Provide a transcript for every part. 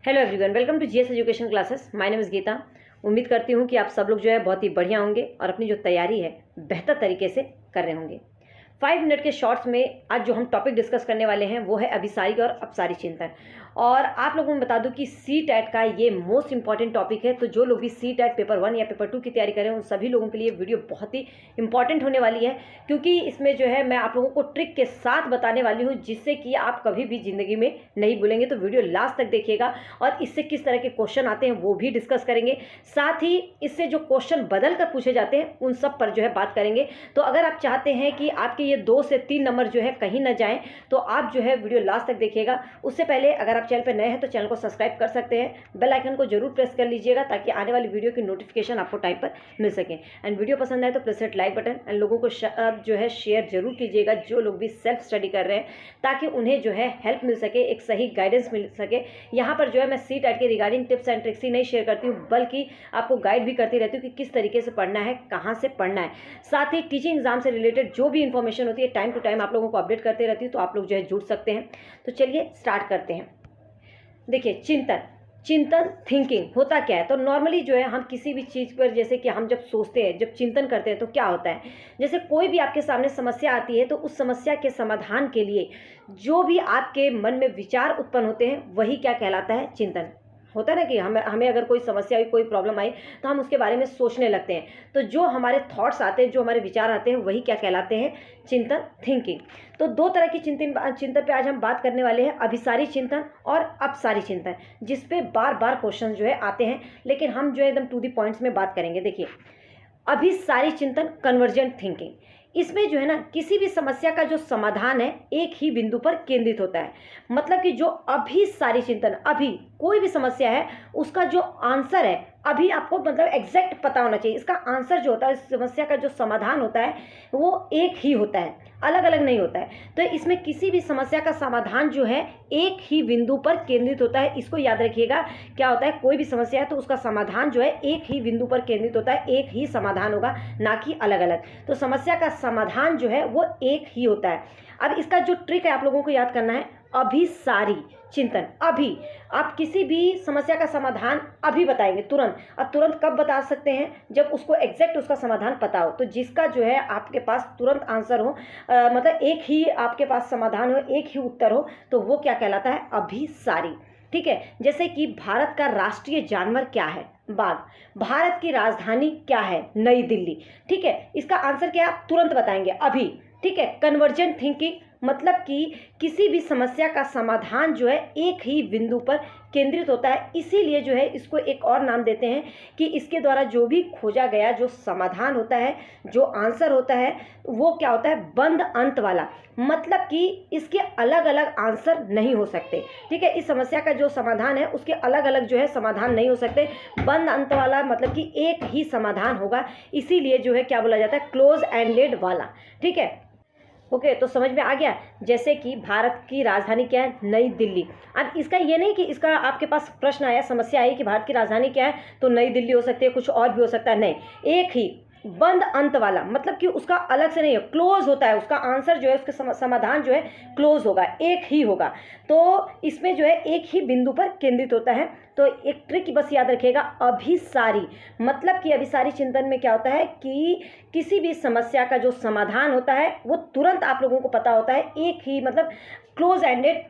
Hello everyone, welcome to GS education classes. My name is Geeta. उम्मीद करती हूँ कि आप सब लोग जो है बहुत ही बढ़िया होंगे और अपनी जो तैयारी है बेहतर तरीके से कर रहे होंगे। 5 मिनट के शॉर्ट्स में आज जो हम टॉपिक डिस्कस करने वाले हैं वो है अभिसारी और अपसारी चिंतन। और आप लोगों को बता दूं कि CTET का ये मोस्ट इंपॉर्टेंट टॉपिक है। तो जो लोग भी CTET पेपर 1 या पेपर 2 की तैयारी करें उन सभी लोगों के लिए वीडियो बहुत ही इंपॉर्टेंट होने वाली है, क्योंकि इसमें जो है मैं आप लोगों को ट्रिक के साथ बताने वाली हूँ जिससे कि आप कभी भी ज़िंदगी में नहीं भूलेंगे। तो वीडियो लास्ट तक देखिएगा और इससे किस तरह के क्वेश्चन आते हैं वो भी डिस्कस करेंगे। साथ ही इससे जो क्वेश्चन बदल कर पूछे जाते हैं उन सब पर जो है बात करेंगे। तो अगर आप चाहते हैं कि आपके ये 2 से 3 नंबर जो है कहीं ना जाएं तो आप जो है वीडियो लास्ट तक देखिएगा। उससे पहले अगर आप चैनल पर नए हैं तो चैनल को सब्सक्राइब कर सकते हैं, बेल आइकन को जरूर प्रेस कर लीजिएगा ताकि आने वाली वीडियो की नोटिफिकेशन आपको टाइम पर मिल सके। एंड वीडियो पसंद आए तो press hit like button and लोगों को जो है शेयर जरूर कीजिएगा, जो लोग भी सेल्फ स्टडी कर रहे हैं, ताकि उन्हें जो है हेल्प मिल सके, एक सही गाइडेंस मिल सके। यहाँ पर जो है मैं CTET के रिगार्डिंग टिप्स एंड ट्रिक्स ही नहीं शेयर करती हूँ बल्कि आपको गाइड भी करती रहती हूँ कि किस तरीके से पढ़ना है, कहाँ से पढ़ना है। साथ ही टीचिंग एग्जाम से रिलेटेड जो भी इंफॉर्मेशन होती है टाइम टू टाइम आप लोगों को अपडेट करते रहती हूँ, तो आप लोग जो है जुड़ सकते हैं। तो चलिए स्टार्ट करते हैं। देखिए, चिंतन थिंकिंग होता क्या है। तो नॉर्मली जो है हम किसी भी चीज़ पर, जैसे कि हम जब सोचते हैं, जब चिंतन करते हैं तो क्या होता है, जैसे कोई भी आपके सामने समस्या आती है तो उस समस्या के समाधान के लिए जो भी आपके मन में विचार उत्पन्न होते हैं वही क्या कहलाता है, चिंतन। होता है ना कि हमें अगर कोई समस्या आई, कोई प्रॉब्लम आई तो हम उसके बारे में सोचने लगते हैं। तो जो हमारे थॉट्स आते हैं, जो हमारे विचार आते हैं वही क्या कहलाते हैं, चिंतन, थिंकिंग। तो 2 तरह की चिंतन पे आज हम बात करने वाले हैं, अभिसारी चिंतन और अपसारी चिंतन, जिस पे बार बार क्वेश्चन जो है आते हैं, लेकिन हम जो है एकदम टू दी पॉइंट्स में बात करेंगे। देखिए, अभिसारी चिंतन, कन्वर्जेंट थिंकिंग, इसमें जो है ना किसी भी समस्या का जो समाधान है एक ही बिंदु पर केंद्रित होता है। मतलब कि जो अभिसारी चिंतन, अभी कोई भी समस्या है उसका जो आंसर है अभी आपको मतलब एग्जैक्ट पता होना चाहिए। इसका आंसर जो होता है, इस समस्या का जो समाधान होता है वो एक ही होता है, अलग अलग नहीं होता है। तो इसमें किसी भी समस्या का समाधान जो है एक ही बिंदु पर केंद्रित होता है। इसको याद रखिएगा। क्या होता है, कोई भी समस्या है तो उसका समाधान जो है एक ही बिंदु पर केंद्रित होता है, एक ही समाधान होगा, ना कि अलग अलग। तो समस्या का समाधान जो है वो एक ही होता है। अब इसका जो ट्रिक है आप लोगों को याद करना है, अभिसारी चिंतन। अभी आप किसी भी समस्या का समाधान अभी बताएंगे, तुरंत। अब तुरंत कब बता सकते हैं, जब उसको एग्जैक्ट उसका समाधान पता हो। तो जिसका जो है आपके पास तुरंत आंसर हो, मतलब एक ही आपके पास समाधान हो, एक ही उत्तर हो, तो वो क्या कहलाता है, अभिसारी। ठीक है। जैसे कि भारत का राष्ट्रीय जानवर क्या है, बाघ। भारत की राजधानी क्या है, नई दिल्ली। ठीक है, इसका आंसर क्या आप तुरंत बताएंगे, अभी। ठीक है। कन्वर्जेंट थिंकिंग, मतलब कि किसी भी समस्या का समाधान जो है एक ही बिंदु पर केंद्रित होता है, इसीलिए जो है इसको एक और नाम देते हैं कि इसके द्वारा जो भी खोजा गया जो समाधान होता है, जो आंसर होता है, वो क्या होता है, बंद अंत वाला। मतलब कि इसके अलग अलग आंसर नहीं हो सकते। ठीक है। इस समस्या का जो समाधान है उसके अलग अलग जो है समाधान नहीं हो सकते, बंद अंत वाला, मतलब कि एक ही समाधान होगा। इसीलिए जो है क्या बोला जाता है, क्लोज एंडेड वाला। ठीक है। ओके, तो समझ में आ गया। जैसे कि भारत की राजधानी क्या है, नई दिल्ली। अब इसका ये नहीं कि इसका आपके पास प्रश्न आया, समस्या आई कि भारत की राजधानी क्या है, तो नई दिल्ली हो सकती है, कुछ और भी हो सकता है, नहीं, एक ही बंद अंत वाला। मतलब कि उसका अलग से नहीं है, क्लोज होता है। उसका आंसर जो है, उसका समाधान जो है क्लोज होगा, एक ही होगा। तो इसमें जो है एक ही बिंदु पर केंद्रित होता है। तो एक ट्रिक बस याद रखिएगा, अभिसारी। मतलब कि अभिसारी चिंतन में क्या होता है कि किसी भी समस्या का जो समाधान होता है वो तुरंत आप लोगों को पता होता है, एक ही, मतलब क्लोज एंडेड,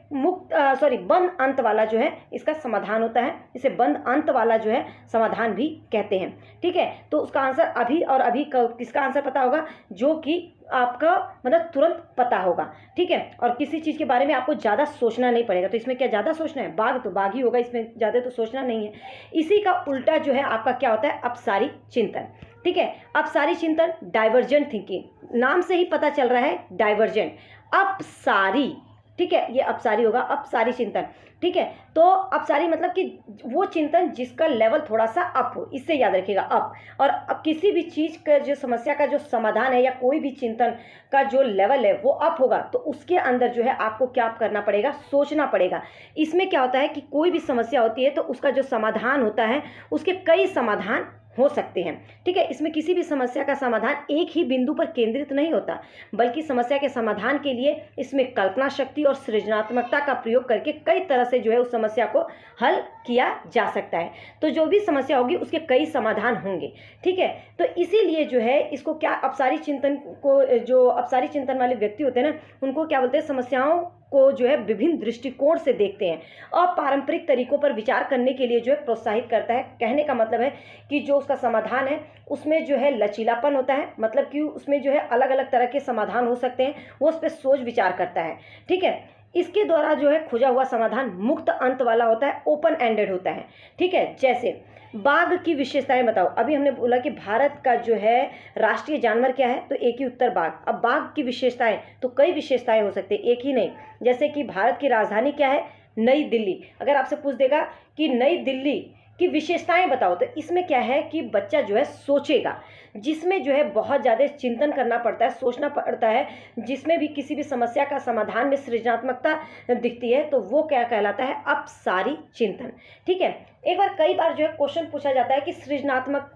बंद अंत वाला जो है इसका समाधान होता है। इसे बंद अंत वाला जो है समाधान भी कहते हैं। ठीक है। तो उसका आंसर अभी, और अभी किसका आंसर पता होगा, जो कि आपका मतलब तुरंत पता होगा। ठीक है। और किसी चीज़ के बारे में आपको ज़्यादा सोचना नहीं पड़ेगा। तो इसमें क्या ज़्यादा सोचना है, बाघ तो बाघ ही होगा, इसमें ज़्यादा तो सोचना नहीं है। इसी का उल्टा जो है आपका क्या होता है, अपसारी चिंतन। ठीक है। अपसारी चिंतन, डाइवर्जेंट थिंकिंग, नाम से ही पता चल रहा है, डाइवर्जेंट, अपसारी। ठीक है, ये अपसारी होगा, अपसारी चिंतन। ठीक है। तो अपसारी मतलब कि वो चिंतन जिसका लेवल थोड़ा सा अप हो, इससे याद रखिएगा, अप। और अब किसी भी चीज़ का जो समस्या का जो समाधान है या कोई भी चिंतन का जो लेवल है वो अप होगा, तो उसके अंदर जो है आपको क्या करना पड़ेगा, सोचना पड़ेगा। इसमें क्या होता है कि कोई भी समस्या होती है तो उसका जो समाधान होता है, उसके कई समाधान हो सकते हैं। ठीक है, इसमें किसी भी समस्या का समाधान एक ही बिंदु पर केंद्रित नहीं होता, बल्कि समस्या के समाधान के लिए इसमें कल्पना शक्ति और सृजनात्मकता का प्रयोग करके कई तरह से जो है उस समस्या को हल किया जा सकता है। तो जो भी समस्या होगी उसके कई समाधान होंगे। ठीक है, तो इसीलिए जो है इसको क्या अपसारी चिंतन को, जो अपसारी चिंतन वाले व्यक्ति होते हैं ना, उनको क्या बोलते हैं, समस्याओं को जो है विभिन्न दृष्टिकोण से देखते हैं और पारंपरिक तरीकों पर विचार करने के लिए जो है प्रोत्साहित करता है। कहने का मतलब है कि जो उसका समाधान है उसमें जो है लचीलापन होता है, मतलब कि उसमें जो है अलग अलग तरह के समाधान हो सकते हैं, वो उस पर सोच विचार करता है। ठीक है, इसके द्वारा जो है खोजा हुआ समाधान मुक्त अंत वाला होता है, ओपन एंडेड होता है। ठीक है, जैसे बाघ की विशेषताएं बताओ। अभी हमने बोला कि भारत का जो है राष्ट्रीय जानवर क्या है, तो एक ही उत्तर बाघ। अब बाघ की विशेषताएं, तो कई विशेषताएं हो सकती है, एक ही नहीं। जैसे कि भारत की राजधानी क्या है, नई दिल्ली। अगर आपसे पूछ देगा कि नई दिल्ली की विशेषताएं बताओ, तो इसमें क्या है कि बच्चा जो है सोचेगा, जिसमें जो है बहुत ज़्यादा चिंतन करना पड़ता है, सोचना पड़ता है, जिसमें भी किसी भी समस्या का समाधान में सृजनात्मकता दिखती है, तो वो क्या कहलाता है, अपसारी चिंतन। ठीक है, एक बार कई बार जो है क्वेश्चन पूछा जाता है कि सृजनात्मक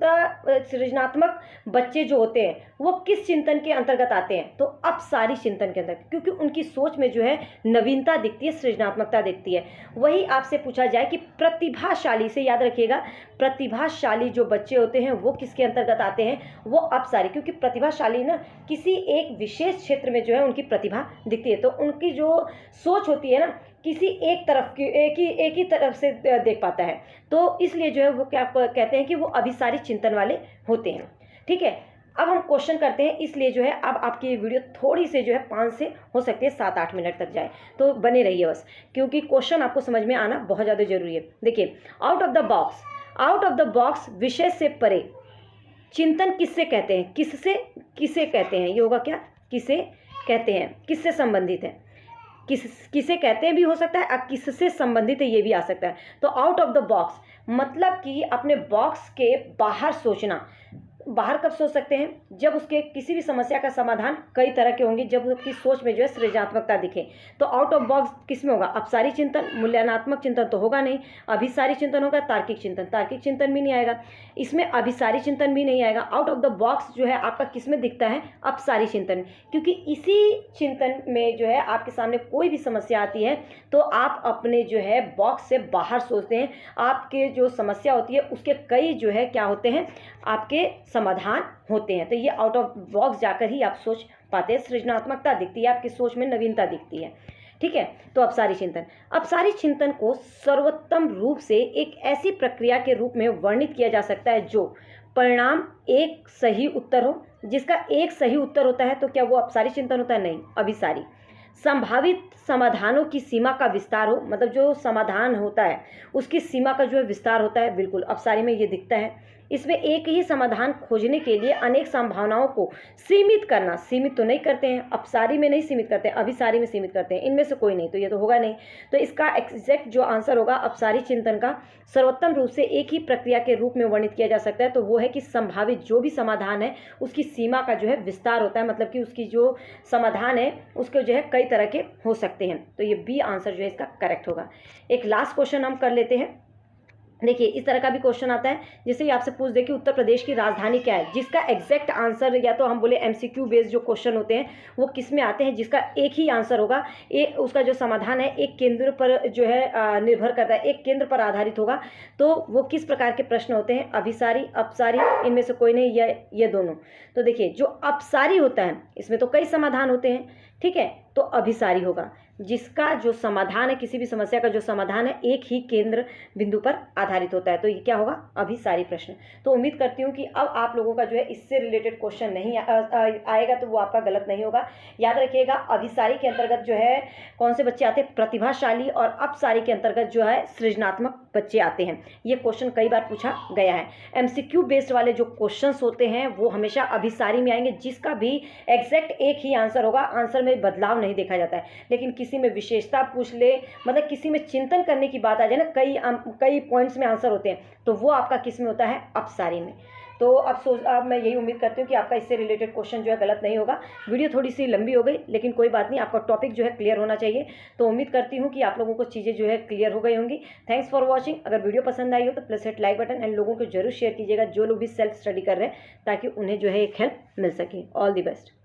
बच्चे जो होते हैं वो किस चिंतन के अंतर्गत आते हैं, तो अपसारी चिंतन के अंतर्गत, क्योंकि उनकी सोच में जो है नवीनता दिखती है, सृजनात्मकता दिखती है। वही आपसे पूछा जाए कि प्रतिभाशाली, से याद रखिएगा, प्रतिभाशाली जो बच्चे होते हैं वो किसके अंतर्गत आते हैं, वो अपसारी, क्योंकि प्रतिभाशाली ना किसी एक विशेष क्षेत्र में जो है उनकी प्रतिभा दिखती है, तो उनकी जो सोच होती है ना किसी एक तरफ की, एक ही तरफ से देख पाता है, तो इसलिए जो है वो क्या कहते हैं कि वो अभिसारी चिंतन वाले होते हैं। ठीक है, अब हम क्वेश्चन करते हैं, इसलिए जो है अब आपकी वीडियो थोड़ी से जो है 5 से हो सकती है 7-8 मिनट तक जाए, तो बने रहिए बस, क्योंकि क्वेश्चन आपको समझ में आना बहुत ज़्यादा जरूरी है। देखिए, आउट ऑफ द बॉक्स, विषय से परे चिंतन किससे कहते हैं, किसे कहते हैं, ये होगा क्या, किसे कहते हैं, किससे संबंधित है, किसे कहते हैं भी हो सकता है और किससे संबंधित है ये भी आ सकता है। तो आउट ऑफ द बॉक्स मतलब कि अपने बॉक्स के बाहर सोचना। बाहर कब सोच सकते हैं, जब उसके किसी भी समस्या का समाधान कई तरह के होंगे, जब उसकी सोच में जो है सृजनात्मकता दिखे। तो आउट ऑफ बॉक्स किस में होगा, अपसारी चिंतन, मूल्यनात्मक चिंतन तो होगा नहीं, अभिसारी चिंतन होगा, तार्किक चिंतन भी नहीं आएगा, इसमें अभिसारी चिंतन भी नहीं आएगा। आउट ऑफ द बॉक्स जो है आपका किस में दिखता है, अपसारी चिंतन, क्योंकि इसी चिंतन में जो है आपके सामने कोई भी समस्या आती है तो आप अपने जो है बॉक्स से बाहर सोचते हैं, आपके जो समस्या होती है उसके कई जो है क्या होते हैं, आपके समाधान होते हैं। तो ये आउट ऑफ बॉक्स जाकर ही आप सोच पाते हैं, सृजनात्मकता दिखती है, आपकी सोच में नवीनता दिखती है। ठीक है, तो अपसारी चिंतन को सर्वोत्तम रूप से एक ऐसी प्रक्रिया के रूप में वर्णित किया जा सकता है जो परिणाम एक सही उत्तर हो, जिसका एक सही उत्तर होता है तो क्या वो अपसारी चिंतन होता है, नहीं, अभिसारी। संभावित समाधानों की सीमा का विस्तार हो, मतलब जो समाधान होता है उसकी सीमा का जो है विस्तार होता है, बिल्कुल अपसारी में ये दिखता है। इसमें एक ही समाधान खोजने के लिए अनेक संभावनाओं को सीमित तो नहीं करते हैं, अपसारी में नहीं सीमित करते हैं, अभिसारी में सीमित करते हैं, इनमें से कोई नहीं, तो ये तो होगा नहीं। तो इसका एग्जैक्ट जो आंसर होगा अपसारी चिंतन का सर्वोत्तम रूप से एक ही प्रक्रिया के रूप में वर्णित किया जा सकता है, तो वो है कि संभावित जो भी समाधान है उसकी सीमा का जो है विस्तार होता है, मतलब कि उसकी जो समाधान है उसके जो है कई तरह के हो सकते हैं। तो ये बी आंसर जो है इसका करेक्ट होगा। एक लास्ट क्वेश्चन हम कर लेते हैं। देखिए, इस तरह का भी क्वेश्चन आता है, जैसे ही आपसे पूछ दे कि उत्तर प्रदेश की राजधानी क्या है, जिसका एग्जैक्ट आंसर, या तो हम बोले एमसीक्यू बेस्ड जो क्वेश्चन होते हैं वो किस में आते हैं, जिसका एक ही आंसर होगा, उसका जो समाधान है एक केंद्र पर जो है निर्भर करता है, एक केंद्र पर आधारित होगा, तो वो किस प्रकार के प्रश्न होते हैं, अभिसारी, अपसारी, इनमें से कोई नहीं, ये दोनों। तो देखिए, जो अपसारी होता है इसमें तो कई समाधान होते हैं, ठीक है, तो अभिसारी होगा, जिसका जो समाधान है, किसी भी समस्या का जो समाधान है एक ही केंद्र बिंदु पर आधारित होता है, तो ये क्या होगा, अभिसारी प्रश्न। तो उम्मीद करती हूँ कि अब आप लोगों का जो है इससे रिलेटेड क्वेश्चन नहीं आएगा, तो वो आपका गलत नहीं होगा। याद रखिएगा, अभिसारी के अंतर्गत जो है कौन से बच्चे आते हैं, प्रतिभाशाली, और अपसारी के अंतर्गत जो है सृजनात्मक बच्चे आते हैं। ये क्वेश्चन कई बार पूछा गया है। एमसीक्यू बेस्ड वाले जो क्वेश्चन होते हैं वो हमेशा अभिसारी में आएंगे, जिसका भी एग्जैक्ट एक ही आंसर होगा, आंसर में बदलाव नहीं देखा जाता है। लेकिन किसी में विशेषता पूछ ले, मतलब किसी में चिंतन करने की बात आ जाए ना, कई पॉइंट्स में आंसर होते हैं, तो वो आपका किस में होता है, अपसारी में। तो अब मैं यही उम्मीद करती हूँ कि आपका इससे रिलेटेड क्वेश्चन जो है गलत नहीं होगा। वीडियो थोड़ी सी लंबी हो गई, लेकिन कोई बात नहीं, आपका टॉपिक जो है क्लियर होना चाहिए। तो उम्मीद करती हूँ कि आप लोगों को चीज़ें जो है क्लियर हो गई होंगी। Thanks for watching. अगर वीडियो पसंद आई हो तो please hit like button and लोगों को जरूर शेयर कीजिएगा, जो लोग भी सेल्फ स्टडी कर रहे हैं, ताकि उन्हें जो है एक हेल्प मिल सके। All the best.